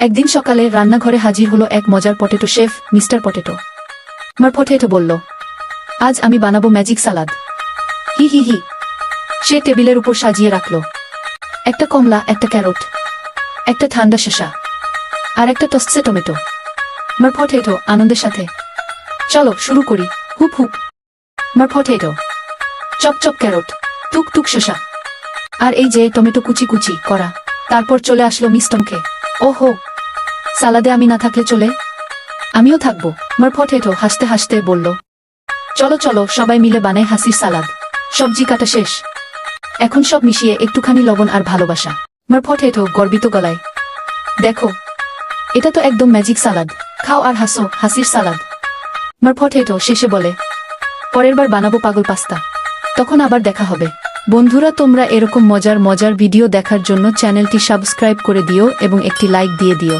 একদিন সকালে রান্নাঘরে হাজির হলো এক মজার পটেটো শেফ, মিস্টার পটেটো। মার পটেটো বলল, আজ আমি বানাবো ম্যাজিক সালাদ। হি হি হি। সে টেবিলের উপর সাজিয়ে রাখল একটা কমলা, একটা ক্যারট, একটা ঠান্ডা শসা আর একটা টসছে টমেটো। মার পটেটো আনন্দের সাথে, চলো শুরু করি। হুপ হুপ। মার পটেটো, চপ চপ ক্যারট, টুক টুক শসা, আর এই যে টমেটো কুচি কুচি করা। তারপর চলে আসলো মিস্টমকে। ওহো, সালাদে আমি না থাকলে চলে? আমিও থাকবো। মার পটেটো হাসতে হাসতে বলল, চলো চলো সবাই মিলে বানাই হাসির সালাদ। সবজি কাটা শেষ, এখন সব মিশিয়ে একটুখানি লবণ আর ভালোবাসা। মার পটেটো গর্বিত গলায়, দেখো, এটা তো একদম ম্যাজিক সালাদ। খাও আর হাসো, হাসির সালাদ। মার পটেটো শেষে বলে, পরের বার বানাবো পাগল পাস্তা, তখন আবার দেখা হবে। বন্ধুরা, তোমরা এরকম মজার মজার ভিডিও দেখার জন্য চ্যানেলটি সাবস্ক্রাইব করে দিও এবং একটি লাইক দিয়ে দিও।